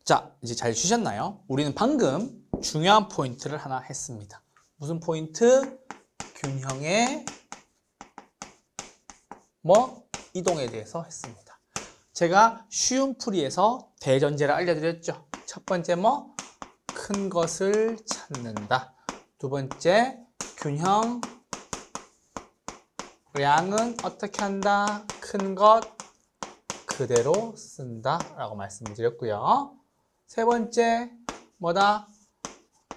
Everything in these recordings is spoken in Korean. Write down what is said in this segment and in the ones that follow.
자, 이제 잘 주셨나요? 우리는 방금 중요한 포인트를 하나 했습니다. 무슨 포인트? 균형의 이동에 대해서 했습니다. 제가 쉬운 풀이에서 대전제를 알려드렸죠. 첫 번째 큰 것을 찾는다. 두 번째, 균형 량은 어떻게 한다? 큰 것 그대로 쓴다 라고 말씀드렸고요. 세 번째,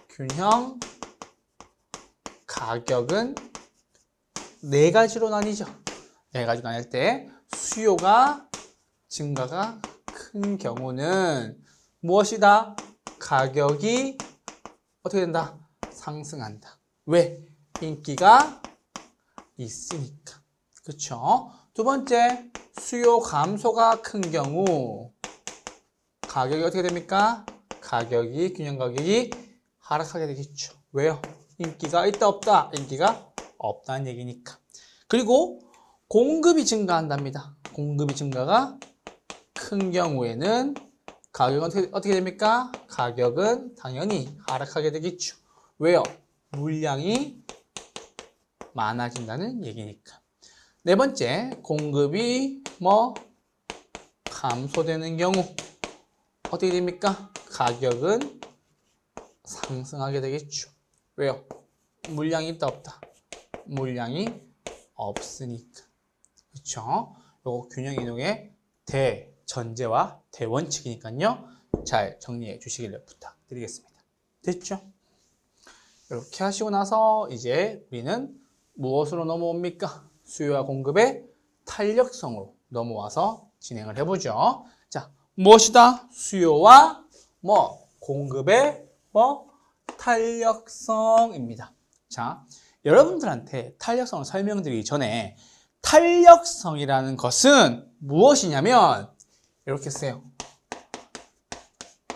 균형 가격은 네 가지로 나뉘죠. 네 가지로 나뉠 때 수요가 증가가 큰 경우는 무엇이다? 가격이 어떻게 된다? 상승한다. 왜? 인기가 있으니까. 그렇죠? 두 번째, 수요 감소가 큰 경우 가격이 어떻게 됩니까? 균형 가격이 하락하게 되겠죠. 왜요? 인기가 있다 없다? 인기가 없다는 얘기니까. 그리고 공급이 증가한답니다. 공급이 증가가 큰 경우에는 가격은 어떻게 됩니까? 가격은 당연히 하락하게 되겠죠. 왜요? 물량이 많아진다는 얘기니까. 네 번째, 공급이 감소되는 경우 어떻게 됩니까? 가격은 상승하게 되겠죠. 왜요? 물량이 있다 없다? 물량이 없으니까. 그렇죠? 요거 균형 이동의 대전제와 대원칙이니까요. 잘 정리해 주시길 부탁드리겠습니다. 됐죠? 이렇게 하시고 나서 이제 우리는 무엇으로 넘어옵니까? 수요와 공급의 탄력성으로 넘어와서 진행을 해보죠. 자, 무엇이다? 수요와 공급의 탄력성입니다. 자, 여러분들한테 탄력성을 설명드리기 전에 탄력성이라는 것은 무엇이냐면 이렇게 써요.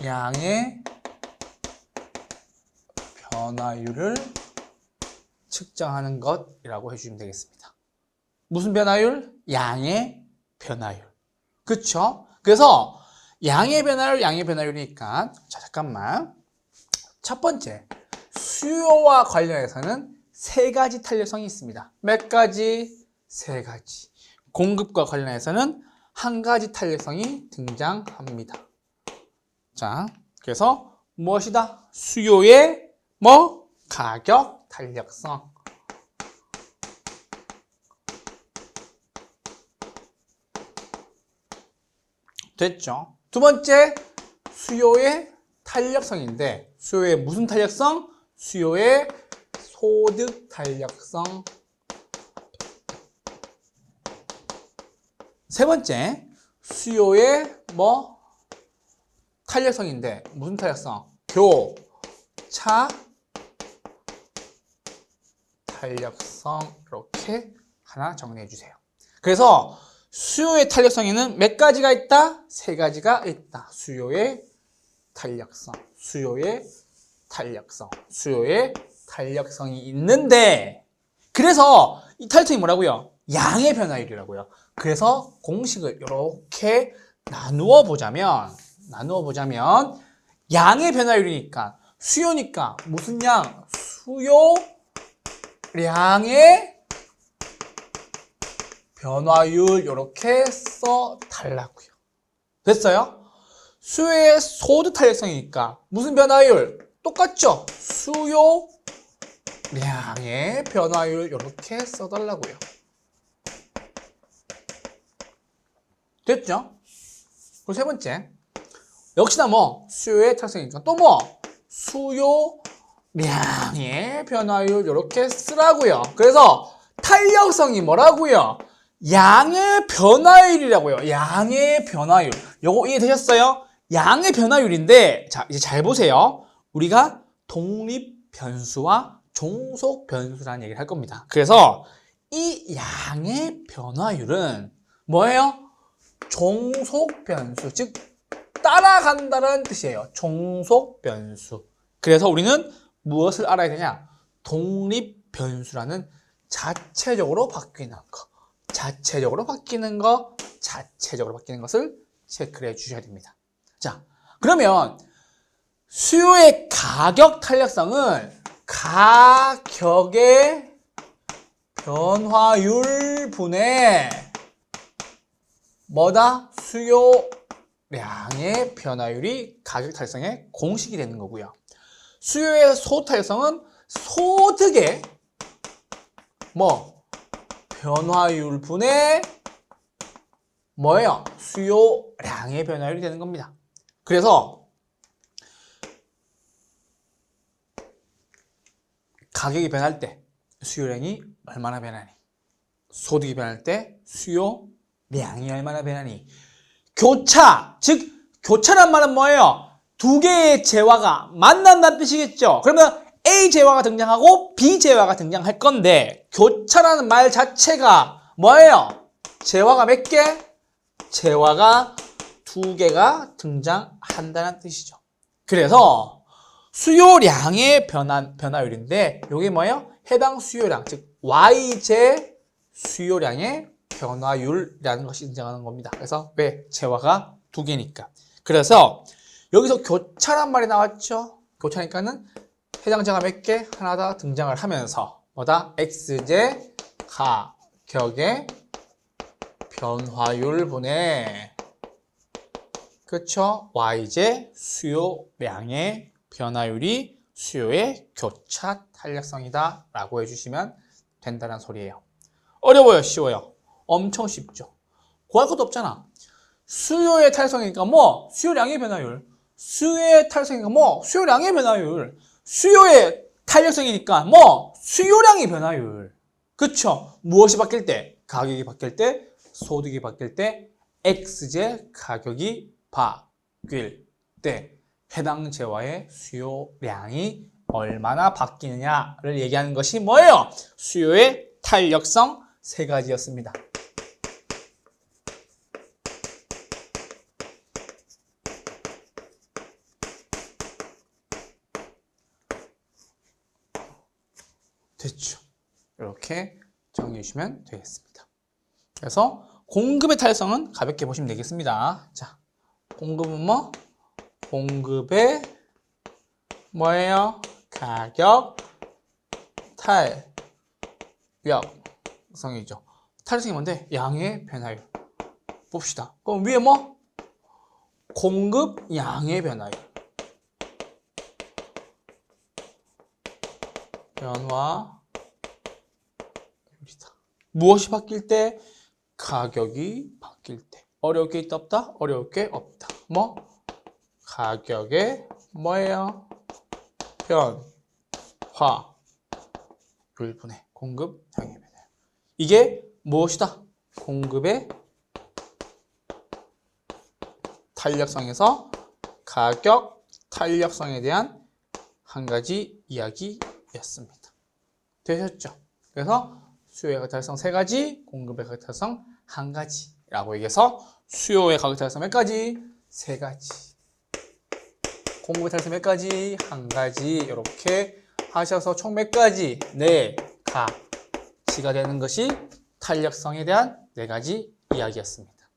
양의 변화율을 측정하는 것이라고 해주시면 되겠습니다. 무슨 변화율? 양의 변화율. 그쵸? 그래서 양의 변화율이니까 자, 잠깐만. 첫 번째, 수요와 관련해서는 세 가지 탄력성이 있습니다. 몇 가지? 세 가지. 공급과 관련해서는 한 가지 탄력성이 등장합니다. 자, 그래서 무엇이다? 수요의 가격 탄력성. 됐죠? 두 번째, 수요의 탄력성인데 수요의 무슨 탄력성? 수요의 소득 탄력성. 세 번째, 수요의 탄력성인데 무슨 탄력성? 교차 탄력성. 이렇게 하나 정리해 주세요. 그래서 수요의 탄력성에는 몇 가지가 있다? 세 가지가 있다. 수요의 탄력성, 수요의 탄력성이 있는데 그래서 이 탄력성이 뭐라고요? 양의 변화율이라고요. 그래서 공식을 이렇게 나누어 보자면 양의 변화율이니까 수요니까 무슨 양? 수요량의 변화율 이렇게 써달라고요. 됐어요? 수요의 소득 탄력성이니까 무슨 변화율? 똑같죠? 수요량의 변화율 이렇게 써달라고요. 됐죠? 그리고 세 번째, 역시나 수요의 탄력성이니까 또 수요량의 변화율 이렇게 쓰라고요. 그래서 탄력성이 뭐라고요? 양의 변화율이라고요. 양의 변화율. 요거 이해되셨어요? 양의 변화율인데, 자, 이제 잘 보세요. 우리가 독립 변수와 종속 변수라는 얘기를 할 겁니다. 그래서 이 양의 변화율은 뭐예요? 종속 변수, 즉 따라간다는 뜻이에요. 종속 변수. 그래서 우리는 무엇을 알아야 되냐? 독립 변수라는 자체적으로 바뀌는 것을 체크를 해 주셔야 됩니다. 자, 그러면 수요의 가격 탄력성은 가격의 변화율 분의 뭐다? 수요량의 변화율이 가격 탄력성의 공식이 되는 거고요. 수요의 소탄력성은 소득의 변화율 분의 뭐예요? 수요량의 변화율이 되는 겁니다. 그래서 가격이 변할 때 수요량이 얼마나 변하니? 소득이 변할 때 수요량이 얼마나 변하니? 교차, 즉 교차란 말은 뭐예요? 두 개의 재화가 만난다는 뜻이겠죠. 그러면 A 재화가 등장하고 B 재화가 등장할 건데 교차라는 말 자체가 뭐예요? 재화가 몇 개? 재화가 두 개가 등장한다는 뜻이죠. 그래서 수요량의 변화율인데 이게 뭐예요? 해당 수요량, 즉 Y제 수요량의 변화율이라는 것이 등장하는 겁니다. 그래서 왜? 재화가 두 개니까. 그래서 여기서 교차란 말이 나왔죠. 교차니까는 해당 재화가 몇 개? 하나 더 등장을 하면서 뭐다? X제 가격의 변화율 분의 그쵸? Y제 수요량의 변화율이 수요의 교차 탄력성이다 라고 해주시면 된다는 소리예요. 어려워요? 쉬워요? 엄청 쉽죠. 구할 것도 없잖아. 수요의 탄력성이니까 수요량의 변화율. 수요의 탄력성이니까 수요량의 변화율. 수요의 탄력성이니까 수요량의 변화율. 그쵸? 무엇이 바뀔 때? 가격이 바뀔 때, 소득이 바뀔 때, X제 가격이 바뀔 때 해당 재화의 수요량이 얼마나 바뀌느냐를 얘기하는 것이 뭐예요? 수요의 탄력성 세 가지였습니다. 됐죠? 이렇게 정리해 주시면 되겠습니다. 그래서 공급의 탄력성은 가볍게 보시면 되겠습니다. 자, 공급은 공급의 뭐예요? 가격 탄력성이죠. 탄력성이 뭔데? 양의 변화율. 봅시다. 그럼 위에 공급 양의 변화율. 변화율이다. 무엇이 바뀔 때? 가격이 바뀔 때. 어려울 게 있다 없다? 어려울 게 없다. 가격의 뭐예요? 변화율 분의 공급 양의 변화율. 이게 무엇이다? 공급의 탄력성에서 가격 탄력성에 대한 한 가지 이야기였습니다. 되셨죠? 그래서 수요의 가격 탄력성 세 가지, 공급의 가격 탄력성 한 가지라고 얘기해서 수요의 가격 탄력성 몇 가지? 세 가지. 공급의 탄력성 몇 가지? 한 가지. 이렇게 하셔서 총 몇 가지? 네 가지가 되는 것이 탄력성에 대한 네 가지 이야기였습니다.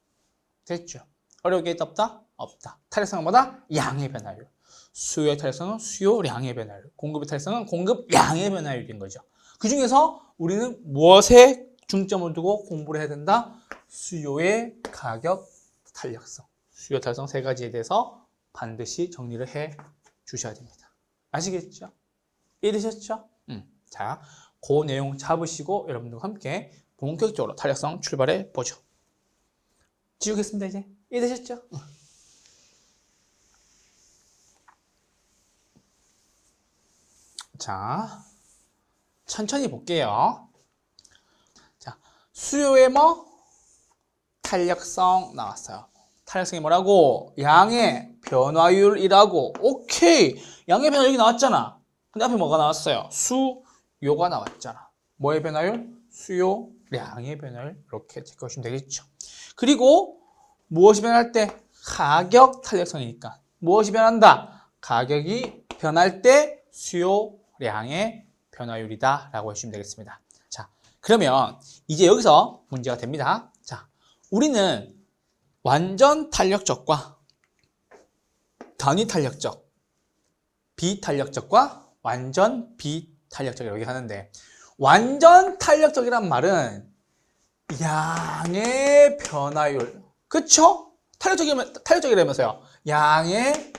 됐죠? 어려운 게 있다 없다? 없다. 탄력성은 뭐다? 양의 변화율. 수요의 탄력성은 수요량의 변화율. 공급의 탄력성은 공급량의 변화율인 거죠. 그 중에서 우리는 무엇에 중점을 두고 공부를 해야 된다? 수요의 가격 탄력성. 수요 탄력성 세 가지에 대해서 반드시 정리를 해 주셔야 됩니다. 아시겠죠? 이해되셨죠? 자, 그 내용 잡으시고 여러분들과 함께 본격적으로 탄력성 출발해 보죠. 지우겠습니다, 이제. 이해되셨죠? 자, 천천히 볼게요. 자, 수요의 탄력성 나왔어요. 탄력성이 뭐라고? 양의 변화율이라고. 오케이. 양의 변화율 여기 나왔잖아. 근데 앞에 뭐가 나왔어요? 수요가 나왔잖아. 뭐의 변화율? 수요량의 변화율. 이렇게 체크하시면 되겠죠. 그리고 무엇이 변할 때? 가격 탄력성이니까. 무엇이 변한다? 가격이 변할 때 수요량의 변화율이다 라고 해주시면 되겠습니다. 자, 그러면 이제 여기서 문제가 됩니다. 자, 우리는 완전 탄력적과 단위 탄력적, 비탄력적과 완전 비탄력적이라고 얘기하는데, 완전 탄력적이란 말은 양의 변화율, 그쵸? 탄력적이라면서요. 양의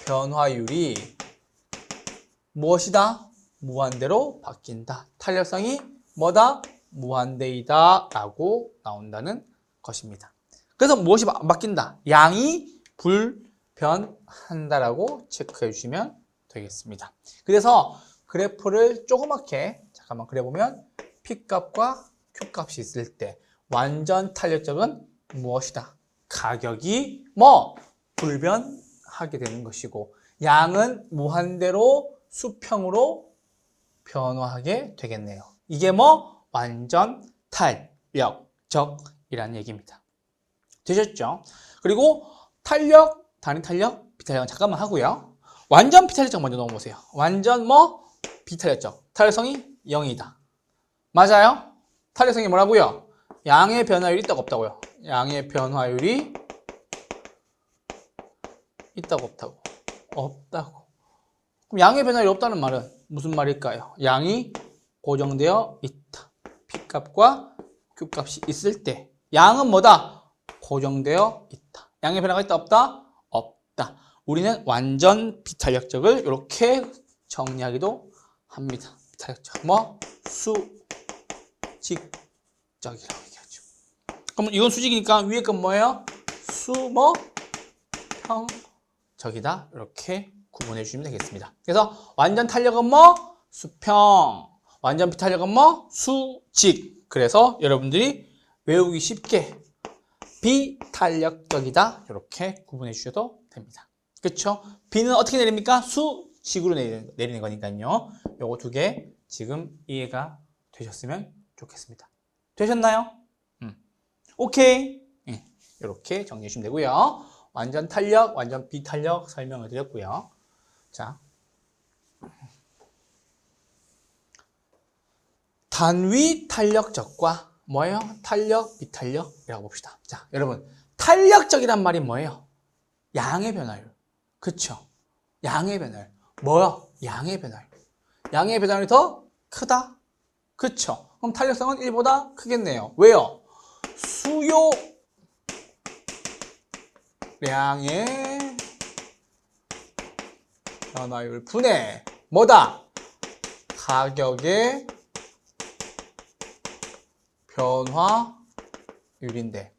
변화율이 무엇이다? 무한대로 바뀐다. 탄력성이 뭐다? 무한대이다 라고 나온다는 것입니다. 그래서 무엇이 바뀐다? 양이 불변한다라고 체크해 주시면 되겠습니다. 그래서 그래프를 조그맣게 잠깐만 그려보면 P값과 Q값이 있을 때 완전 탄력적은 무엇이다? 가격이 불변하게 되는 것이고, 양은 무한대로 수평으로 변화하게 되겠네요. 이게 완전 탄력적이라는 얘기입니다. 되셨죠? 그리고 탄력, 단위 탄력, 비탄력은 잠깐만 하고요. 완전 비탄력적 먼저 넣어보세요. 완전 비탄력적. 탄력성이 0이다. 맞아요? 탄력성이 뭐라고요? 양의 변화율이 있다고 없다고요? 양의 변화율이 있다고 없다고? 없다고. 그럼 양의 변화율이 없다는 말은 무슨 말일까요? 양이 고정되어 있다. P값과 Q값이 있을 때 양은 뭐다? 고정되어 있다. 양의 변화가 있다 없다? 없다. 우리는 완전 비탄력적을 이렇게 정리하기도 합니다. 비탄력적. 수직적이라고 얘기하죠. 그럼 이건 수직이니까 위에 건 뭐예요? 평적이다. 이렇게 구분해 주시면 되겠습니다. 그래서 완전 탄력은 수평. 완전 비탄력은 수직. 그래서 여러분들이 외우기 쉽게 비탄력적이다. 이렇게 구분해 주셔도 됩니다. 그렇죠? B는 어떻게 내립니까? 수직으로 내리는 거니까요. 요거 두 개 지금 이해가 되셨으면 좋겠습니다. 되셨나요? 오케이. 이렇게 정리해 주시면 되고요. 완전 탄력, 완전 비탄력 설명을 드렸고요. 자, 단위 탄력적과 뭐예요? 탄력, 비탄력이라고 봅시다. 자, 여러분, 탄력적이란 말이 뭐예요? 양의 변화율. 그쵸? 양의 변화율. 양의 변화율. 양의 변화율이 더 크다? 그쵸? 그럼 탄력성은 1보다 크겠네요. 왜요? 수요량의 변화율 분의 가격의 변화율인데,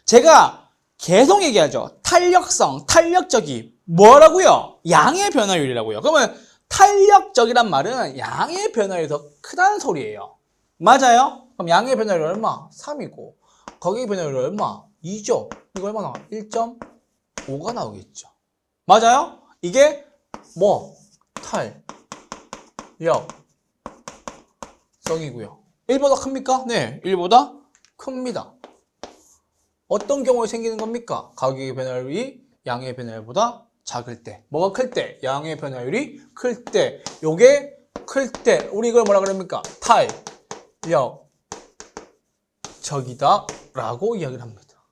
제가 계속 얘기하죠. 탄력성, 탄력적이 뭐라고요? 양의 변화율이라고요. 그러면 탄력적이란 말은 양의 변화율이 더 크다는 소리예요. 맞아요? 그럼 양의 변화율이 얼마? 3이고 가격의 변화율이 얼마? 2죠. 이거 얼마 나와? 1.5가 나오겠죠. 맞아요? 이게 탄력성이고요. 1보다 큽니까? 네, 1보다 큽니다. 어떤 경우에 생기는 겁니까? 가격의 변화율이 양의 변화율보다 작을 때. 뭐가 클 때? 양의 변화율이 클 때. 요게 클 때. 우리 이걸 뭐라 그럽니까? 탄력적이다 라고 이야기를 합니다.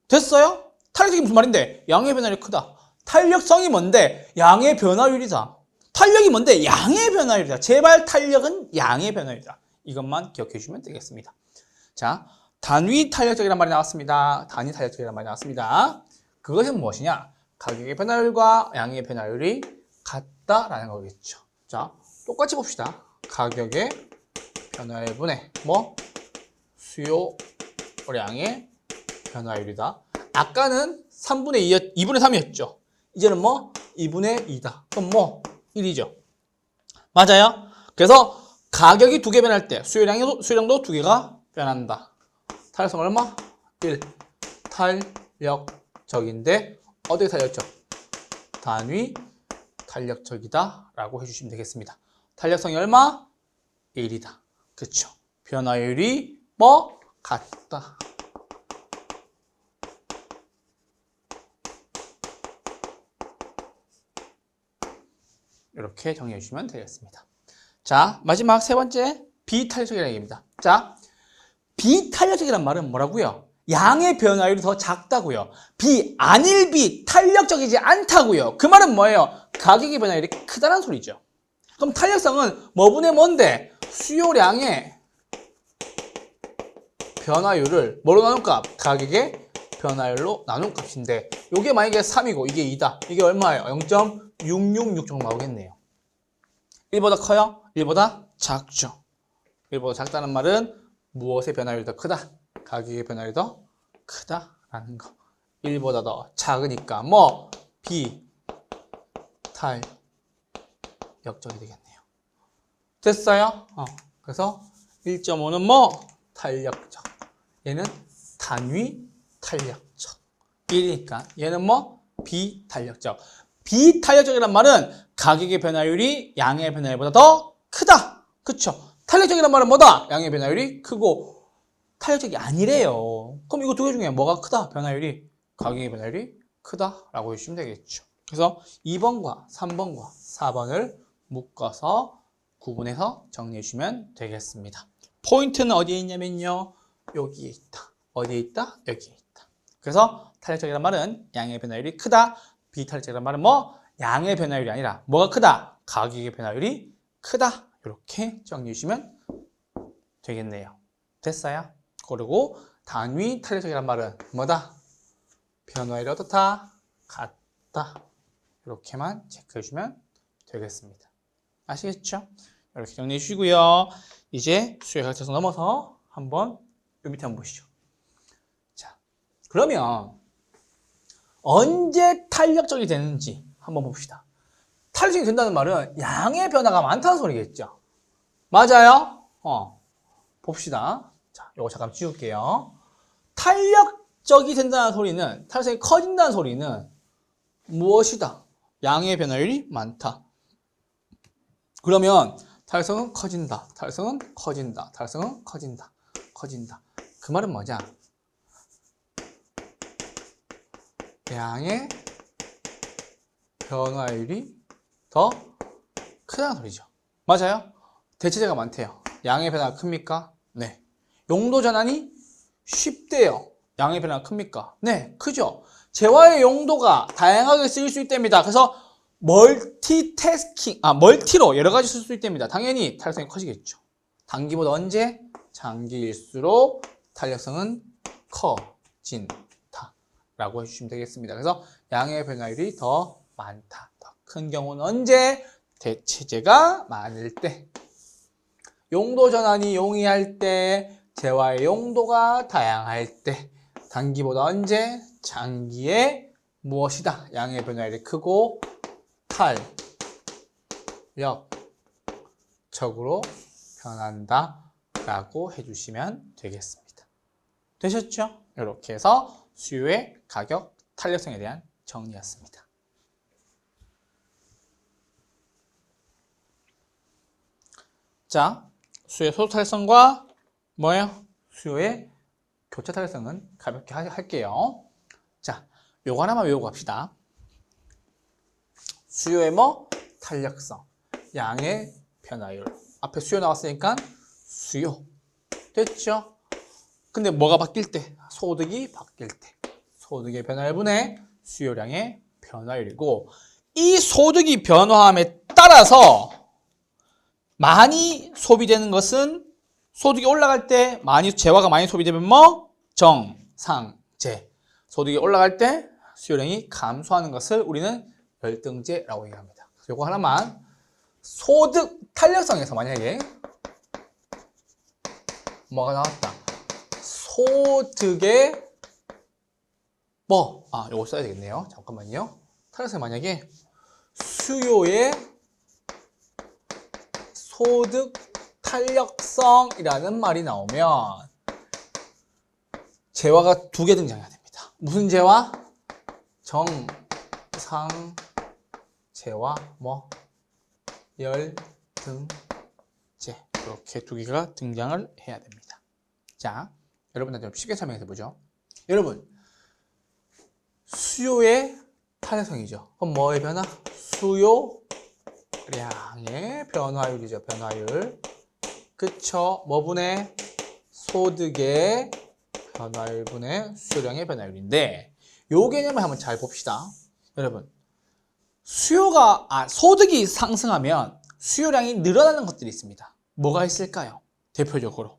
됐어요? 탄력적이 무슨 말인데? 양의 변화율이 크다. 탄력성이 뭔데? 양의 변화율이다. 탄력이 뭔데? 양의 변화율이다. 제발 탄력은 양의 변화율이다. 이것만 기억해 주시면 되겠습니다. 자, 단위 탄력적이라는 말이 나왔습니다. 단위 탄력적이라는 말이 나왔습니다. 그것은 무엇이냐? 가격의 변화율과 양의 변화율이 같다라는 거겠죠. 자, 똑같이 봅시다. 가격의 변화율분의 수요량의 변화율이다. 아까는 3분의 2분의 3이었죠. 이제는 2분의 2다. 그럼 1이죠. 맞아요? 그래서 가격이 2개 변할 때 수요량도 2개가 변한다. 탄력성 얼마? 1. 탄력적인데 어떻게 탄력적? 단위 탄력적이다 라고 해주시면 되겠습니다. 탄력성이 얼마? 1이다. 그쵸? 변화율이 같다. 이렇게 정리해 주시면 되겠습니다. 자, 마지막 세 번째 비탄력적이라는 얘기입니다. 자, 비탄력적이란 말은 뭐라고요? 양의 변화율이 더 작다고요. 비안일비 탄력적이지 않다고요. 그 말은 뭐예요? 가격의 변화율이 크다는 소리죠. 그럼 탄력성은 뭐분의 뭔데? 수요량의 변화율을 뭐로 나눈 값? 가격의 변화율로 나눈 값인데 이게 만약에 3이고 이게 2다. 이게 얼마예요? 0.666 정도 나오겠네요. 1보다 커요? 1보다 작죠. 1보다 작다는 말은 무엇의 변화율이 더 크다? 가격의 변화율이 더 크다라는 거. 1보다 더 작으니까 뭐 비탄력적이 되겠네요. 됐어요? 그래서 1.5는 뭐? 탄력적. 얘는 단위 탄력적. 1이니까 얘는 뭐? 비탄력적. 비탄력적이란 말은 가격의 변화율이 양의 변화율보다 더 크다. 그쵸? 탄력적이란 말은 뭐다? 양의 변화율이 크고 탄력적이 아니래요. 그럼 이거 두 개 중에 뭐가 크다? 변화율이 가격의 변화율이 크다라고 해주시면 되겠죠. 그래서 2번과 3번과 4번을 묶어서 구분해서 정리해 주시면 되겠습니다. 포인트는 어디에 있냐면요. 여기에 있다. 어디에 있다? 여기에 있다. 그래서 탄력적이란 말은 양의 변화율이 크다. 비탄력적이란 말은 뭐? 양의 변화율이 아니라 뭐가 크다? 가격의 변화율이 크다. 이렇게 정리해 주시면 되겠네요. 됐어요? 그리고 단위 탄력적이란 말은 뭐다? 변화율이 어떻다? 같다. 이렇게만 체크해 주시면 되겠습니다. 아시겠죠? 이렇게 정리해 주시고요. 이제 수요 가격에서 넘어서 한번 요 밑에 한번 보시죠. 자, 그러면 언제 탄력적이 되는지 한번 봅시다. 탄력적이 된다는 말은 양의 변화가 많다는 소리겠죠? 맞아요? 봅시다. 자, 요거 잠깐 지울게요. 탄력적이 된다는 소리는, 탄력성이 커진다는 소리는 무엇이다? 양의 변화율이 많다. 그러면 탄력성은 커진다. 탄력성은 커진다. 탄력성은 커진다. 커진다. 그 말은 뭐냐? 양의 변화율이 더 크다는 소리죠. 맞아요? 대체재가 많대요. 양의 변화가 큽니까? 네. 용도 전환이 쉽대요. 양의 변화가 큽니까? 네, 크죠. 재화의 용도가 다양하게 쓰일 수 있답니다. 그래서 멀티로 여러 가지 쓸 수 있답니다. 당연히 탄력성이 커지겠죠. 단기보다 언제? 장기일수록 탄력성은 커진다 라고 해주시면 되겠습니다. 그래서 양의 변화율이 더 많다. 더 큰 경우는 언제? 대체재가 많을 때, 용도 전환이 용이할 때, 재화의 용도가 다양할 때, 단기보다 언제? 장기에 무엇이다? 양의 변화율이 크고 탄력적으로 변한다 라고 해주시면 되겠습니다. 되셨죠? 이렇게 해서 수요의 가격 탄력성에 대한 정리였습니다. 자, 수요의 소득 탄력성과 뭐예요? 수요의 교차 탄력성은 가볍게 할게요. 자, 요거 하나만 외우고 갑시다. 수요의 뭐? 탄력성. 양의 변화율. 앞에 수요 나왔으니까 수요. 됐죠? 근데 뭐가 바뀔 때? 소득이 바뀔 때. 소득의 변화율분의 수요량의 변화율이고, 이 소득이 변화함에 따라서 많이 소비되는 것은, 소득이 올라갈 때 재화가 많이 소비되면 뭐? 정상재. 소득이 올라갈 때 수요량이 감소하는 것을 우리는 열등제라고 얘기합니다. 이거 하나만. 소득 탄력성에서 만약에 뭐가 나왔다? 소득의 요거 써야 되겠네요. 잠깐만요. 탄력성 만약에 수요의 소득 탄력성이라는 말이 나오면 재화가 두 개 등장해야 됩니다. 무슨 재화? 정상재와 열등재. 이렇게 두 개가 등장을 해야 됩니다. 자, 여러분들 좀 쉽게 설명해 보죠. 여러분, 수요의 탄력성이죠. 그럼 뭐의 변화? 수요량의 변화율이죠. 변화율. 그쵸? 뭐분의 소득의 변화율분의 수요량의 변화율인데 요 개념을 한번 잘 봅시다. 여러분, 소득이 상승하면 수요량이 늘어나는 것들이 있습니다. 뭐가 있을까요? 대표적으로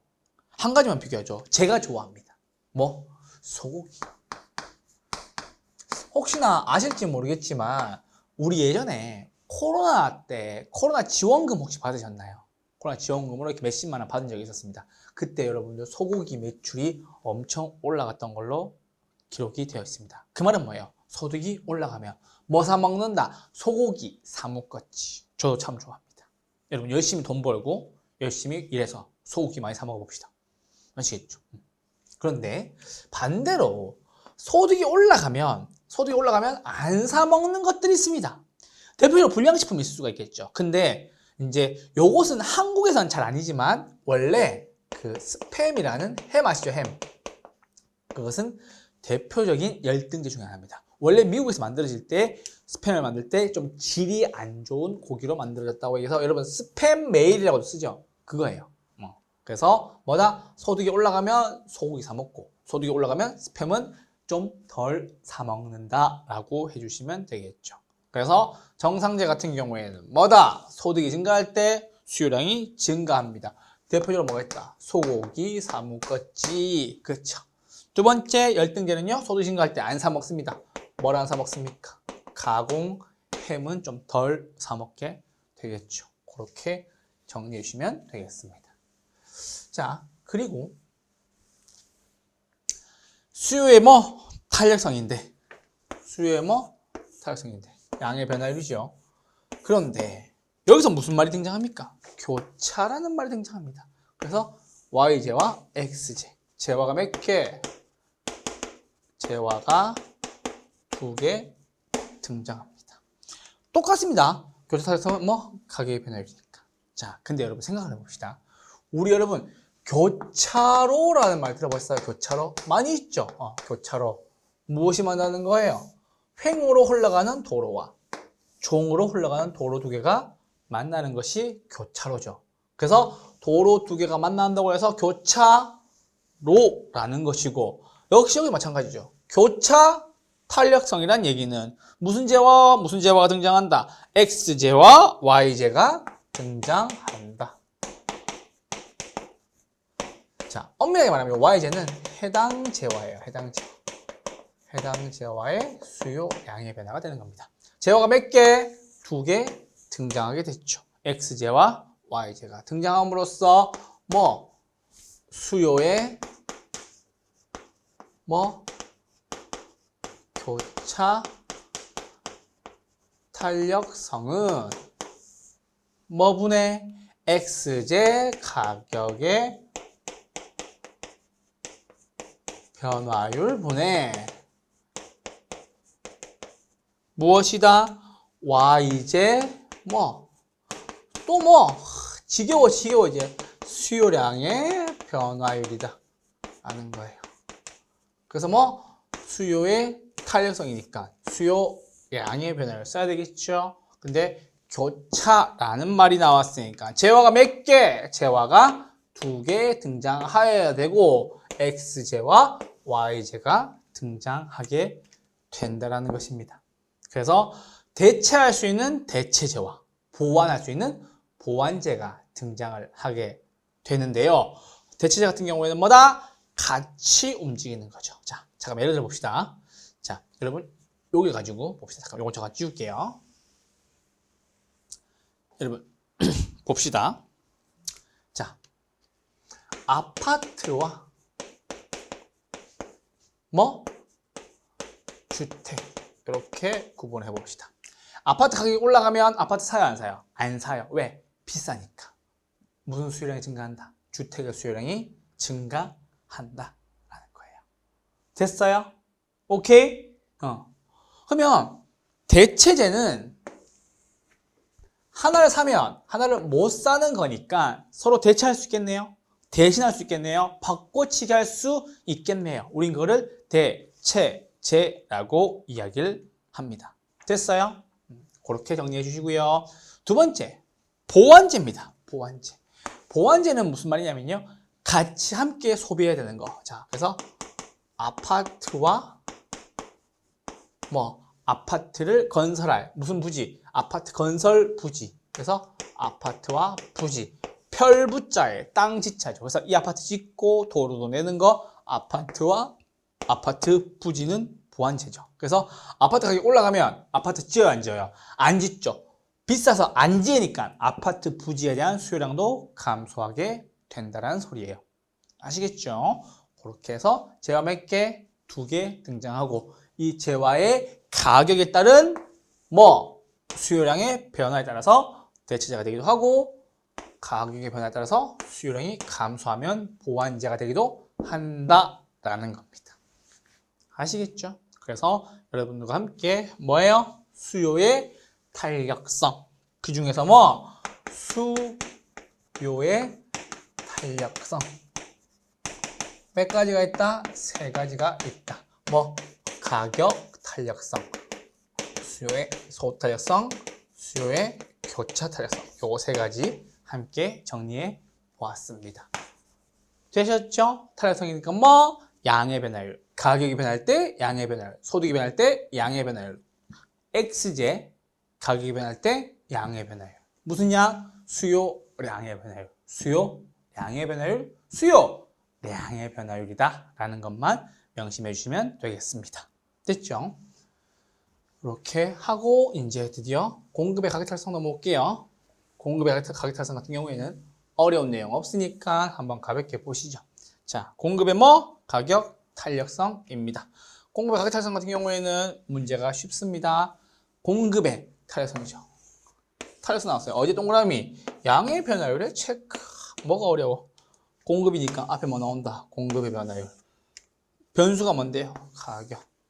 한 가지만 비교하죠. 제가 좋아합니다. 뭐? 소고기. 혹시나 아실지 모르겠지만 우리 예전에 코로나 때 코로나 지원금 혹시 받으셨나요? 코로나 지원금으로 이렇게 몇십만 원 받은 적이 있었습니다. 그때 여러분들 소고기 매출이 엄청 올라갔던 걸로 기록이 되어 있습니다. 그 말은 뭐예요? 소득이 올라가면 뭐 사 먹는다? 소고기 사 먹겠지. 저도 참 좋아합니다. 여러분 열심히 돈 벌고 열심히 일해서 소고기 많이 사 먹어봅시다. 아시겠죠? 그런데 반대로 소득이 올라가면 안 사 먹는 것들이 있습니다. 대표적으로 불량식품이 있을 수가 있겠죠. 근데 이제 요것은 한국에서는 잘 아니지만 원래 그 스팸이라는 햄 아시죠? 햄. 그것은 대표적인 열등제 중에 하나입니다. 원래 미국에서 만들어질 때 스팸을 만들 때 좀 질이 안 좋은 고기로 만들어졌다고 해서 여러분 스팸 메일이라고도 쓰죠. 그거예요. 그래서 뭐다? 소득이 올라가면 소고기 사 먹고 소득이 올라가면 스팸은 좀 덜 사 먹는다 라고 해주시면 되겠죠. 그래서 정상제 같은 경우에는 뭐다? 소득이 증가할 때 수요량이 증가합니다. 대표적으로 뭐가 있다? 소고기 사 먹겠지. 그렇죠. 두 번째 열등제는요. 소득이 증가할 때 안 사 먹습니다. 뭘 안 사 먹습니까? 가공 햄은 좀 덜 사 먹게 되겠죠. 그렇게 정리해 주시면 되겠습니다. 자, 그리고 수요의 탄력성인데 양의 변화율이죠. 그런데 여기서 무슨 말이 등장합니까? 교차라는 말이 등장합니다. 그래서 y제와 x제, 제화가 몇 개? 제화가 2개 등장합니다. 똑같습니다. 교차 탄력성은 가격의 변화율이니까. 자, 근데 여러분 생각을 해봅시다. 우리 여러분 교차로라는 말 들어봤어요? 교차로? 많이 있죠? 교차로. 무엇이 만나는 거예요? 횡으로 흘러가는 도로와 종으로 흘러가는 도로 두 개가 만나는 것이 교차로죠. 그래서 도로 두 개가 만난다고 해서 교차로라는 것이고 역시 여기 마찬가지죠. 교차 탄력성이란 얘기는 무슨 제화가 등장한다? X제와 Y제가 등장한다. 자, 엄밀하게 말하면 Y제는 해당 제화예요. 해당 제화의 수요량의 변화가 되는 겁니다. 제화가 몇 개? 2개 등장하게 됐죠. X제와 Y제가 등장함으로써 수요의 교차 탄력성은 분의 X제 가격의 변화율 분의 무엇이다? Y제 지겨워 이제 수요량의 변화율이다 라는 거예요. 그래서 수요의 탄력성이니까 수요량의 변화율 써야 되겠죠. 근데 교차라는 말이 나왔으니까 제화가 몇 개? 제화가 2개 등장하여야 되고 X제와 Y제가 등장하게 된다라는 것입니다. 그래서 대체할 수 있는 대체제와 보완할 수 있는 보완제가 등장을 하게 되는데요. 대체제 같은 경우에는 같이 움직이는 거죠. 자, 잠깐 예를 들어 봅시다. 자, 여러분 요거 가지고 봅시다. 잠깐 요거 제가 지울게요. 여러분 봅시다. 자, 아파트와 주택 이렇게 구분해 봅시다. 아파트 가격이 올라가면 아파트 사요 안 사요? 안 사요. 왜? 비싸니까. 무슨 수요량이 증가한다? 주택의 수요량이 증가한다 라는 거예요. 됐어요? 오케이? 그러면 대체제는 하나를 사면 하나를 못 사는 거니까 서로 대체할 수 있겠네요. 대신할 수 있겠네요. 바꿔치기 할 수 있겠네요. 우린 그거를 대체제라고 이야기를 합니다. 됐어요? 그렇게 정리해 주시고요. 두 번째, 보완제입니다. 보완제. 보완제는 무슨 말이냐면요. 같이 함께 소비해야 되는 거. 자, 그래서 아파트와 아파트를 건설할 무슨 부지? 아파트 건설 부지. 그래서 아파트와 부지. 별부자에 땅 지차죠. 그래서 이 아파트 짓고 도로도 내는 거 아파트와 아파트 부지는 보완제죠. 그래서 아파트 가격이 올라가면 아파트 지어요, 안 지어요? 안 짓죠. 비싸서 안 지으니까 아파트 부지에 대한 수요량도 감소하게 된다는 소리예요. 아시겠죠? 그렇게 해서 재화 몇 개? 2개 등장하고 이 재화의 가격에 따른 수요량의 변화에 따라서 대체재가 되기도 하고 가격의 변화에 따라서 수요량이 감소하면 보완재가 되기도 한다라는 겁니다. 아시겠죠? 그래서 여러분들과 함께 뭐예요? 수요의 탄력성. 그 중에서 수요의 탄력성. 몇 가지가 있다? 3가지가 있다. 가격 탄력성, 수요의 소탄력성, 수요의 교차 탄력성. 요거 3가지 함께 정리해 보았습니다. 되셨죠? 탄력성이니까 양의 변화율. 가격이 변할 때 양의 변화율, 소득이 변할 때 양의 변화율. X제, 가격이 변할 때 양의 변화율. 무슨 양? 수요량의 변화율. 수요량의 변화율, 수요량의 변화율이다 라는 것만 명심해 주시면 되겠습니다. 됐죠? 이렇게 하고 이제 드디어 공급의 가격 탄력성 넘어올게요. 공급의 가격 탄력성 같은 경우에는 어려운 내용 없으니까 한번 가볍게 보시죠. 자, 공급의 가격 탄력성입니다. 공급의 가격 탄력성 같은 경우에는 문제가 쉽습니다. 공급의 탄력성이죠. 탄력성 나왔어요. 어제 동그라미 양의 변화율의 체크. 뭐가 어려워? 공급이니까 앞에 나온다. 공급의 변화율. 변수가 뭔데요?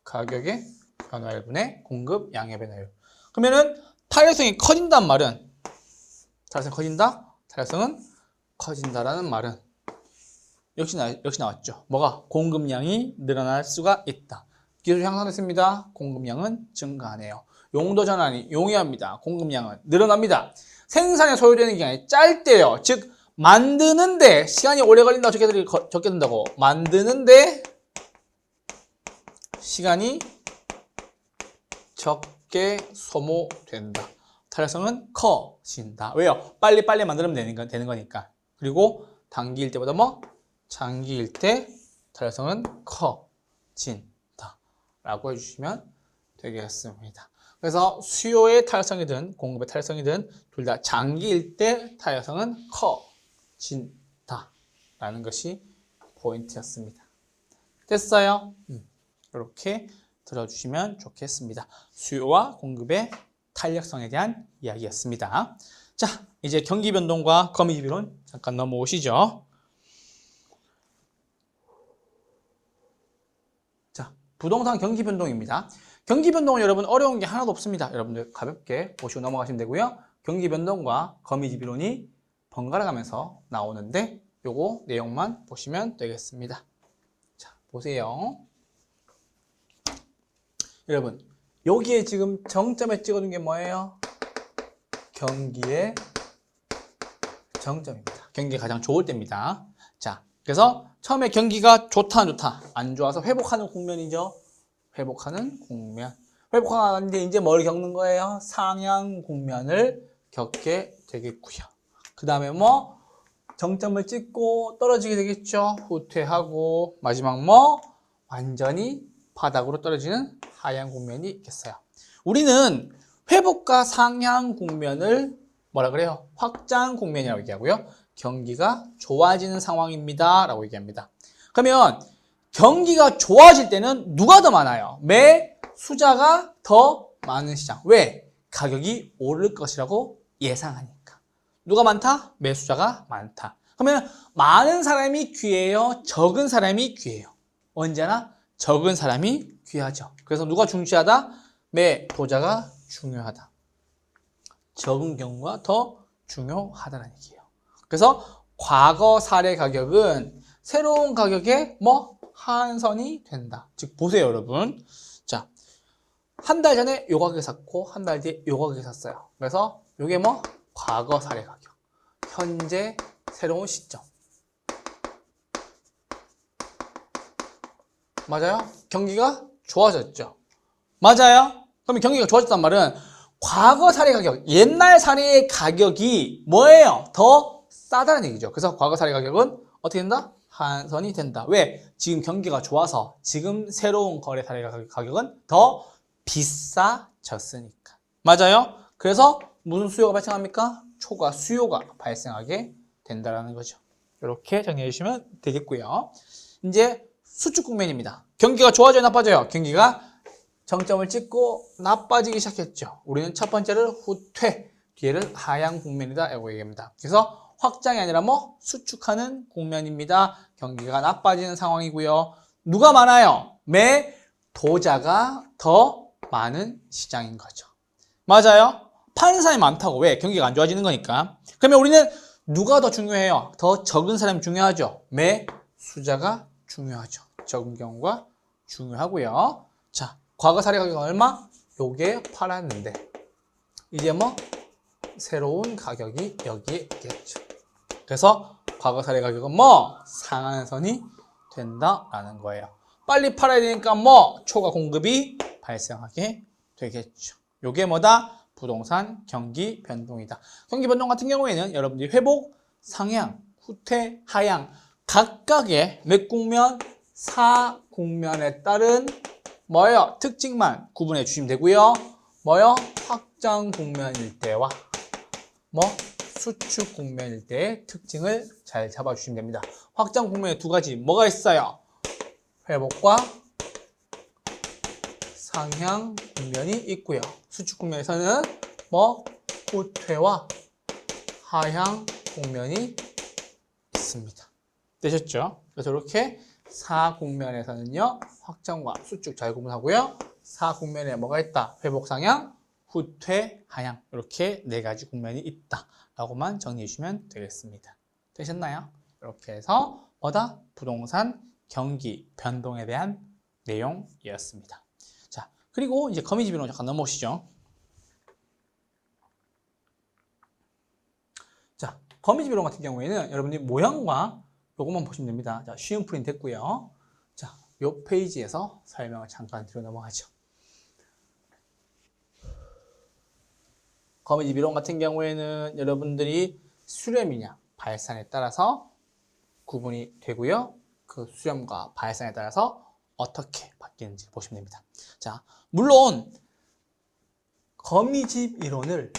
가격의 변화율분의 공급 양의 변화율. 그러면은 탄력성이 커진다는 말은 탄력성이 커진다? 탄력성은 커진다라는 말은 역시 나왔죠. 뭐가? 공급량이 늘어날 수가 있다. 기술 향상됐습니다. 공급량은 증가하네요. 용도 전환이 용이합니다. 공급량은 늘어납니다. 생산에 소요되는 기간이 짧대요. 즉 만드는데 시간이 오래 걸린다고 적게 든다고. 만드는데 시간이 적게 소모된다. 탄력성은 커진다. 왜요? 빨리 만들면 되는 거니까. 그리고 단기일 때보다 장기일 때 탄력성은 커진다 라고 해주시면 되겠습니다. 그래서 수요의 탄력성이든 공급의 탄력성이든 둘 다 장기일 때 탄력성은 커진다 라는 것이 포인트였습니다. 됐어요? 이렇게 들어주시면 좋겠습니다. 수요와 공급의 탄력성에 대한 이야기였습니다. 자, 이제 경기 변동과 거미집 이론 잠깐 넘어오시죠. 자, 부동산 경기 변동입니다. 경기 변동은 여러분 어려운 게 하나도 없습니다. 여러분들 가볍게 보시고 넘어가시면 되고요. 경기 변동과 거미집 이론이 번갈아 가면서 나오는데 요거 내용만 보시면 되겠습니다. 자, 보세요. 여러분, 여기에 지금 정점에 찍어둔 게 뭐예요? 경기의 정점입니다. 경기가 가장 좋을 때입니다. 자, 그래서 처음에 경기가 좋다, 안 좋다? 안 좋아서 회복하는 국면이죠. 회복하는 국면. 회복하는데 이제 뭘 겪는 거예요? 상향 국면을 겪게 되겠고요. 그 다음에 정점을 찍고 떨어지게 되겠죠. 후퇴하고 마지막 완전히 바닥으로 떨어지는 하향 국면이 있겠어요. 우리는 회복과 상향 국면을 뭐라 그래요? 확장 국면이라고 얘기하고요. 경기가 좋아지는 상황입니다 라고 얘기합니다. 그러면 경기가 좋아질 때는 누가 더 많아요? 매수자가 더 많은 시장. 왜? 가격이 오를 것이라고 예상하니까. 누가 많다? 매수자가 많다. 그러면 많은 사람이 귀해요? 적은 사람이 귀해요? 언제나 적은 사람이 귀하죠. 그래서 누가 중시하다? 매도자가 중요하다. 적은 경우가 더 중요하다는 얘기예요. 그래서 과거 사례 가격은 새로운 가격에 하한선이 된다. 즉 보세요 여러분. 자, 한 달 전에 요 가격에 샀고 한 달 뒤에 요 가격에 샀어요. 그래서 요게 과거 사례 가격. 현재 새로운 시점. 맞아요? 경기가 좋아졌죠. 맞아요? 그러면 경기가 좋아졌단 말은 과거 사례 가격, 옛날 사례의 가격이 뭐예요? 더 싸다는 얘기죠. 그래서 과거 사례 가격은 어떻게 된다? 환선이 된다. 왜? 지금 경기가 좋아서 지금 새로운 거래 사례 가격은 더 비싸졌으니까. 맞아요? 그래서 무슨 수요가 발생합니까? 초과 수요가 발생하게 된다는 거죠. 이렇게 정리해 주시면 되겠고요. 이제 수축 국면입니다. 경기가 좋아져요, 나빠져요? 경기가 정점을 찍고 나빠지기 시작했죠. 우리는 첫 번째를 후퇴, 뒤에를 하향 국면이다 라고 얘기합니다. 그래서 확장이 아니라 뭐 수축하는 국면입니다. 경기가 나빠지는 상황이고요. 누가 많아요? 매도자가 더 많은 시장인 거죠. 맞아요? 파는 사람이 많다고. 왜? 경기가 안 좋아지는 거니까. 그러면 우리는 누가 더 중요해요? 더 적은 사람이 중요하죠. 매수자가 중요하죠. 적은 경우가 중요하고요. 자, 과거 사례 가격은 얼마? 요게 팔았는데 이제 뭐 새로운 가격이 여기에 있겠죠. 그래서 과거 사례 가격은 뭐 상한선이 된다라는 거예요. 빨리 팔아야 되니까 뭐 초과 공급이 발생하게 되겠죠. 요게 뭐다? 부동산 경기 변동이다. 경기 변동 같은 경우에는 여러분들이 회복, 상향, 후퇴, 하향 각각의 몇 국면? 4국면에 따른 뭐예요? 특징만 구분해 주시면 되고요. 뭐요? 확장 국면일 때와 뭐 수축 국면일 때의 특징을 잘 잡아주시면 됩니다. 확장 국면에 두 가지 뭐가 있어요? 회복과 상향 국면이 있고요. 수축 국면에서는 뭐 후퇴와 하향 국면이 있습니다. 되셨죠? 그래서 이렇게 4국면에서는요 확장과 수축 잘 구분하고요. 4국면에 뭐가 있다? 회복, 상향, 후퇴, 하향 이렇게 네 가지 국면이 있다 라고만 정리해 주시면 되겠습니다. 되셨나요? 이렇게 해서 뭐다? 부동산 경기 변동에 대한 내용이었습니다. 자, 그리고 이제 거미집으로 잠깐 넘어오시죠. 자, 거미집이론 같은 경우에는 여러분들이 모형과 요것만 보시면 됩니다. 자, 쉬운 프린트 됐고요. 자, 요 페이지에서 설명을 잠깐 드려 넘어가죠. 거미집 이론 같은 경우에는 여러분들이 수렴이냐 발산에 따라서 구분이 되고요. 그 수렴과 발산에 따라서 어떻게 바뀌는지 보시면 됩니다. 자, 물론 거미집 이론을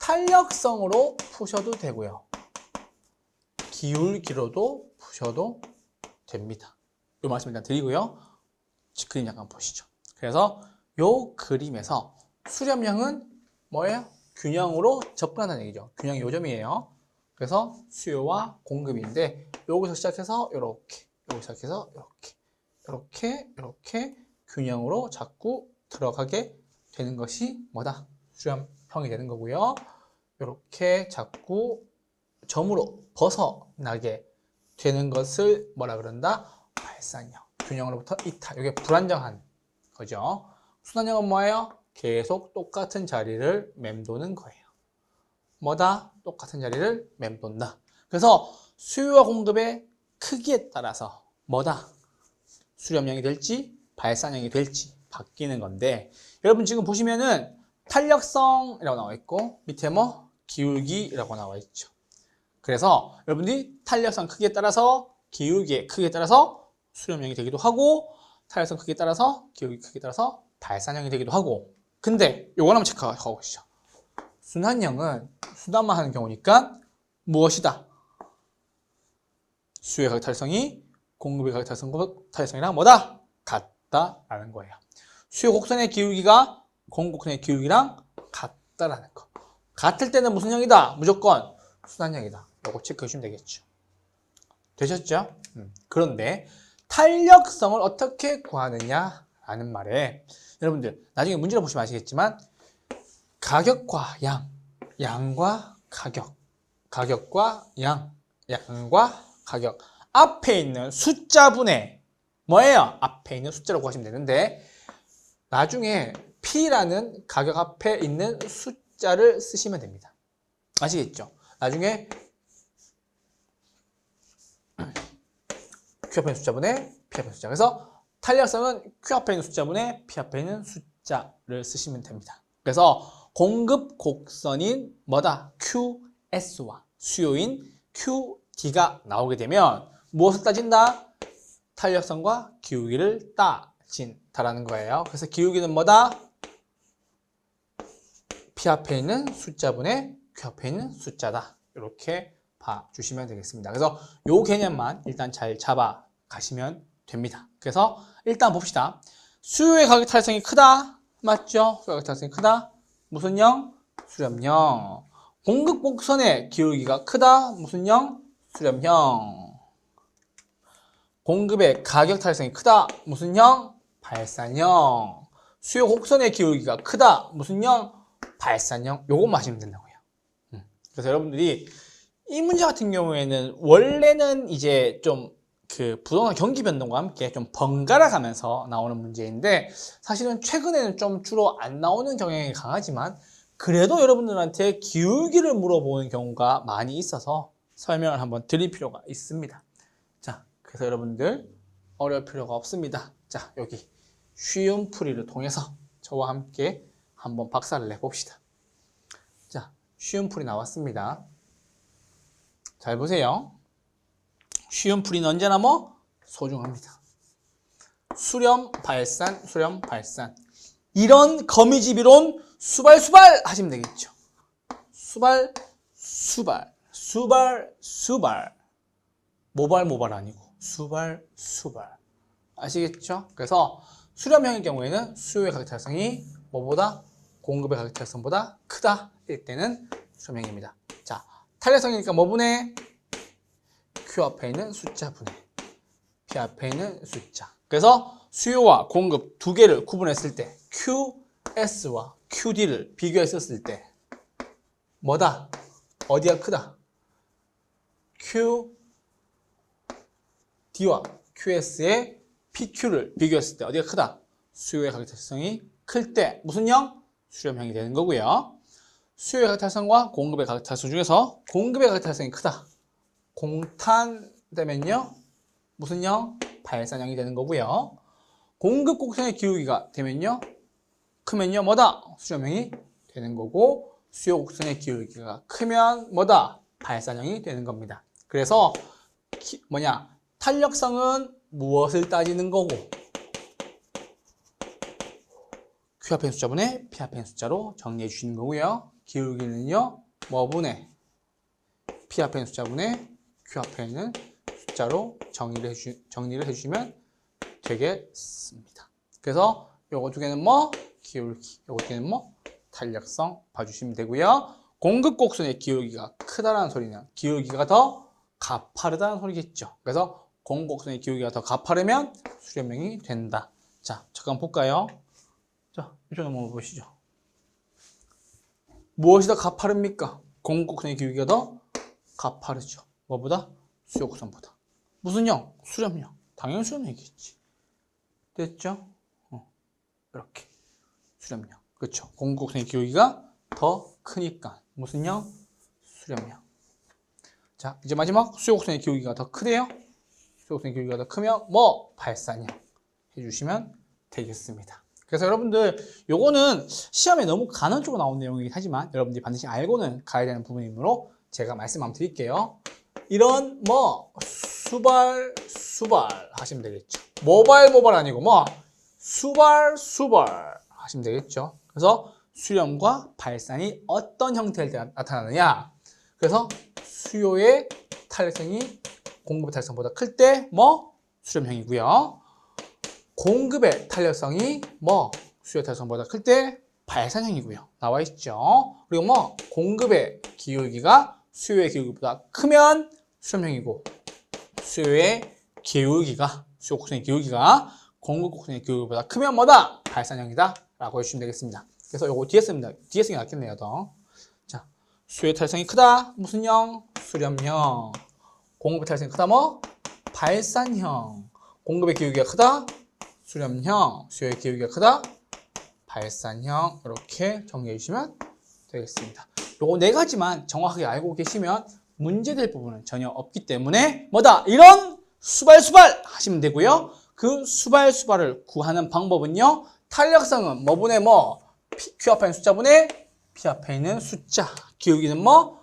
탄력성으로 푸셔도 되고요. 기울기로도 푸셔도 됩니다. 이 말씀 일단 드리고요. 그림 잠깐 보시죠. 그래서 이 그림에서 수렴량은 뭐예요? 균형으로 접근한다는 얘기죠. 균형이 요점이에요. 그래서 수요와 공급인데 여기서 시작해서 이렇게, 여기서 시작해서 이렇게 균형으로 자꾸 들어가게 되는 것이 뭐다? 수렴형이 되는 거고요. 이렇게 자꾸 점으로 벗어나게 되는 것을 뭐라 그런다? 발산형. 균형으로부터 이탈. 이게 불안정한 거죠. 순환형은 뭐예요? 계속 똑같은 자리를 맴도는 거예요. 뭐다? 똑같은 자리를 맴돈다. 그래서 수요와 공급의 크기에 따라서 뭐다? 수렴형이 될지 발산형이 될지 바뀌는 건데 여러분 지금 보시면은 탄력성이라고 나와 있고 밑에 뭐 기울기라고 나와 있죠. 그래서 여러분들이 탄력성 크기에 따라서 기울기의 크기에 따라서 수렴형이 되기도 하고 탄력성 크기에 따라서 기울기 크기에 따라서 발산형이 되기도 하고 근데 요거 한번 체크하고 보시죠. 순환형은 순환만 하는 경우니까 무엇이다? 수요의 가격 탄력성이 공급의 가격 탄력성이랑 뭐다? 같다라는 거예요. 수요 곡선의 기울기가 공급 곡선의 기울기랑 같다라는 거. 같을 때는 무슨 형이다? 무조건 순환형이다. 요거 체크해 주시면 되겠죠. 되셨죠? 그런데 탄력성을 어떻게 구하느냐라는 말에 여러분들 나중에 문제를 보시면 아시겠지만 가격과 양, 양과 가격, 가격과 양, 양과 가격 앞에 있는 숫자분의 뭐예요? 앞에 있는 숫자로 구하시면 되는데 나중에 P라는 가격 앞에 있는 숫자를 쓰시면 됩니다. 아시겠죠? 나중에 Q 앞에 있는 숫자분의 P 앞에 있는 숫자. 그래서 탄력성은 Q 앞에 있는 숫자분의 P 앞에 있는 숫자를 쓰시면 됩니다. 그래서 공급 곡선인 뭐다? QS와 수요인 QD가 나오게 되면 무엇을 따진다? 탄력성과 기울기를 따진다라는 거예요. 그래서 기울기는 뭐다? P 앞에 있는 숫자분의 Q 앞에 있는 숫자다. 이렇게 봐주시면 되겠습니다. 그래서 이 개념만 일단 잘 잡아 가시면 됩니다. 그래서 일단 봅시다. 수요의 가격 탄력성이 크다. 맞죠? 수요 가격 탄력성이 크다. 무슨 형? 수렴형. 공급 곡선의 기울기가 크다. 무슨 형? 수렴형. 공급의 가격 탄력성이 크다. 무슨 형? 발산형. 수요 곡선의 기울기가 크다. 무슨 형? 발산형. 요것만 하시면 된다고요. 그래서 여러분들이 이 문제 같은 경우에는 원래는 이제 좀 그 부동산 경기 변동과 함께 좀 번갈아 가면서 나오는 문제인데 사실은 최근에는 좀 주로 안 나오는 경향이 강하지만 그래도 여러분들한테 기울기를 물어보는 경우가 많이 있어서 설명을 한번 드릴 필요가 있습니다. 자, 그래서 여러분들 어려울 필요가 없습니다. 자, 여기 쉬운 풀이를 통해서 저와 함께 한번 박살을 내봅시다. 자, 쉬운 풀이 나왔습니다. 잘 보세요. 쉬운 풀이는 언제나 뭐? 소중합니다. 수렴, 발산, 수렴, 발산. 이런 거미집이론 수발, 수발 하시면 되겠죠. 수발, 수발, 수발, 수발. 모발 아니고 수발, 수발. 아시겠죠? 그래서 수렴형의 경우에는 수요의 가격 탄력성이 뭐보다? 공급의 가격 탄력성보다 크다. 일 때는 수렴형입니다. 자, 탄력성이니까 뭐분해? Q 앞에 있는 숫자분해 P 앞에 있는 숫자. 그래서 수요와 공급 두 개를 구분했을 때 QS와 QD를 비교했었을 때 뭐다? 어디가 크다? QD와 QS의 PQ를 비교했을 때 어디가 크다? 수요의 가격 탄력성이 클 때 무슨 형? 수렴형이 되는 거고요. 수요의 가격 탄력성과 공급의 가격 탄력성 중에서 공급의 가격 탄력성이 크다. 공탄 되면요 무슨 형? 발산형이 되는 거고요. 공급 곡선의 기울기가 되면요 크면요 뭐다? 수렴형이 되는 거고 수요 곡선의 기울기가 크면 뭐다? 발산형이 되는 겁니다. 그래서 탄력성은 무엇을 따지는 거고 Q 앞에 있는 숫자분의 P 앞에 있는 숫자로 정리해 주시는 거고요. 기울기는요 뭐분의 P 앞에 있는 숫자분의 Q 앞에 있는 숫자로 정리를 해주시면 되겠습니다. 그래서 요거 두 개는 뭐? 기울기. 요거 두 개는 뭐? 탄력성 봐주시면 되고요. 공급 곡선의 기울기가 크다라는 소리는 기울기가 더 가파르다는 소리겠죠. 그래서 공급 곡선의 기울기가 더 가파르면 수렴형이 된다. 자, 잠깐 볼까요? 자, 이쪽 한번 보시죠. 무엇이 더 가파릅니까? 공급 곡선의 기울기가 더 가파르죠. 뭐보다? 수요 곡선보다. 무슨 형? 수렴형. 당연히 수렴형이겠지. 됐죠? 이렇게. 수렴형. 그렇죠. 공급 곡선의 기울기가 더 크니까. 무슨 형? 수렴형. 자, 이제 마지막 수요 곡선의 기울기가 더 크대요. 수요 곡선의 기울기가 더 크면 뭐? 발산형. 해주시면 되겠습니다. 그래서 여러분들 요거는 시험에 너무 간헐적으로 나온 내용이긴 하지만 여러분들이 반드시 알고는 가야 되는 부분이므로 제가 말씀 한번 드릴게요. 이런 뭐 수발 하시면 되겠죠. 모발 아니고 뭐 수발 하시면 되겠죠. 그래서 수렴과 발산이 어떤 형태로 나타나느냐. 그래서 수요의 탄력성이 공급의 탄력성보다 클 때 뭐 수렴형이고요. 공급의 탄력성이 뭐 수요 탄력성보다 클 때 발산형이고요. 나와 있죠. 그리고 뭐 공급의 기울기가 수요의 기울기보다 크면 수렴형이고 수요의 기울기가 수요 곡선의 기울기가 공급 곡선의 기울기보다 크면 뭐다? 발산형이다 라고 해주시면 되겠습니다. 그래서 요거 뒤에 쓰면 낫겠네요. 더. 자, 수요의 탄력성이 크다. 무슨 형? 수렴형. 공급의 탄력성이 크다 뭐? 발산형. 공급의 기울기가 크다. 수렴형. 수요의 기울기가 크다. 발산형. 이렇게 정리해 주시면 되겠습니다. 요거 네 가지만 정확하게 알고 계시면 문제될 부분은 전혀 없기 때문에 뭐다? 이런 수발수발 하시면 되고요. 그 수발수발을 구하는 방법은요. 탄력성은 뭐분의 뭐 Q 앞에 있는 숫자분의 P 앞에 있는 숫자. 기울기는 뭐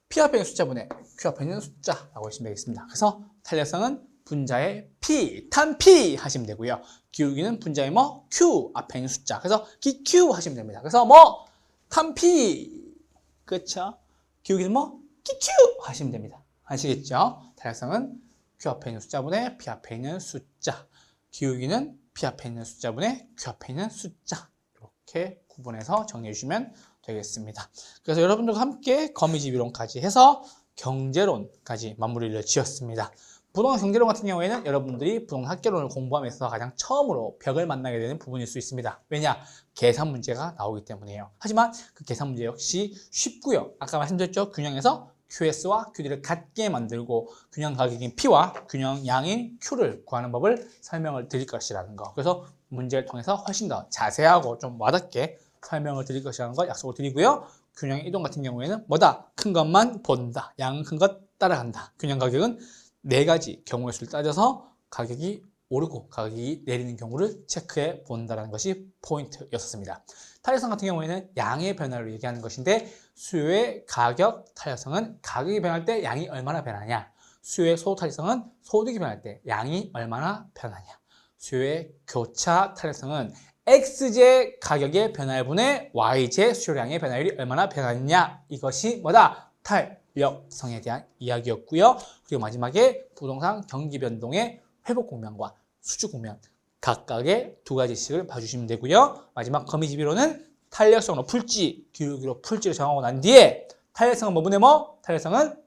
P 앞에 있는 숫자분의 Q 앞에 있는 숫자라고 하시면 되겠습니다. 그래서 탄력성은 분자의 P, 탄 P 하시면 되고요. 기울기는 분자의 뭐 Q 앞에 있는 숫자. 그래서 기 Q 하시면 됩니다. 그래서 뭐 탄 P, 그렇죠? 기울기는 뭐 기 Q 하시면 됩니다. 아시겠죠? 탄력성은 Q 앞에 있는 숫자분의 P 앞에 있는 숫자. 기울기는 P 앞에 있는 숫자분의 Q 앞에 있는 숫자. 이렇게 구분해서 정리해 주시면 되겠습니다. 그래서 여러분들과 함께 거미집 이론까지 해서 경제론까지 마무리를 지었습니다. 부동산 경제론 같은 경우에는 여러분들이 부동산 학개론을 공부하면서 가장 처음으로 벽을 만나게 되는 부분일 수 있습니다. 왜냐? 계산 문제가 나오기 때문이에요. 하지만 그 계산 문제 역시 쉽고요. 아까 말씀드렸죠? 균형에서 QS와 QD를 같게 만들고 균형 가격인 P와 균형 양인 Q를 구하는 법을 설명을 드릴 것이라는 거. 그래서 문제를 통해서 훨씬 더 자세하고 좀 와닿게 설명을 드릴 것이라는 걸 약속을 드리고요. 균형 이동 같은 경우에는 뭐다? 큰 것만 본다. 양은 큰 것 따라간다. 균형 가격은 네 가지 경우의 수를 따져서 가격이 오르고 가격이 내리는 경우를 체크해 본다는 것이 포인트였습니다. 탄력성 같은 경우에는 양의 변화를 얘기하는 것인데 수요의 가격 탄력성은 가격이 변할 때 양이 얼마나 변하냐, 수요의 소득 탄력성은 소득이 변할 때 양이 얼마나 변하냐, 수요의 교차 탄력성은 X제 가격의 변화율분의 Y제 수요량의 변화율이 얼마나 변하느냐, 이것이 뭐다? 탄력성에 대한 이야기였고요. 그리고 마지막에 부동산 경기 변동의 회복 국면과 수주 국면 각각의 두 가지씩을 봐주시면 되고요. 마지막 거미집이로는 탄력성으로 풀지, 기울기로 풀지를 정하고 난 뒤에 탄력성은 뭐분의 뭐? 탄력성은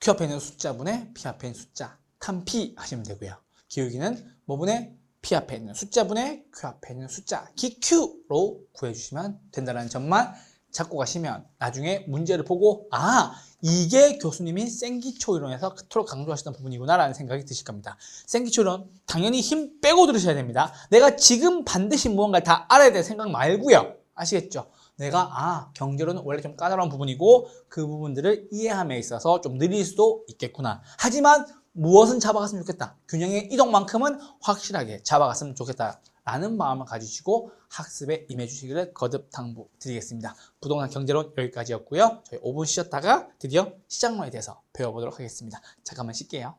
Q 앞에 있는 숫자분의 P 앞에 있는 숫자, 탄 P 하시면 되고요. 기울기는 뭐분의 P 앞에 있는 숫자분의 Q 앞에 있는 숫자, 기 Q로 구해주시면 된다는 점만 잡고 가시면 나중에 문제를 보고 아, 이게 교수님이 생기초 이론에서 그토록 강조하시던 부분이구나 라는 생각이 드실 겁니다. 생기초 이론 당연히 힘 빼고 들으셔야 됩니다. 내가 지금 반드시 무언가를 다 알아야 될 생각 말고요. 아시겠죠? 내가 경제론은 원래 좀 까다로운 부분이고 그 부분들을 이해함에 있어서 좀 느릴 수도 있겠구나. 하지만 무엇은 잡아갔으면 좋겠다. 균형의 이동만큼은 확실하게 잡아갔으면 좋겠다. 라는 마음을 가지시고 학습에 임해 주시기를 거듭 당부드리겠습니다. 부동산 경제론 여기까지였고요. 저희 5분 쉬었다가 드디어 시장론에 대해서 배워보도록 하겠습니다. 잠깐만 쉴게요.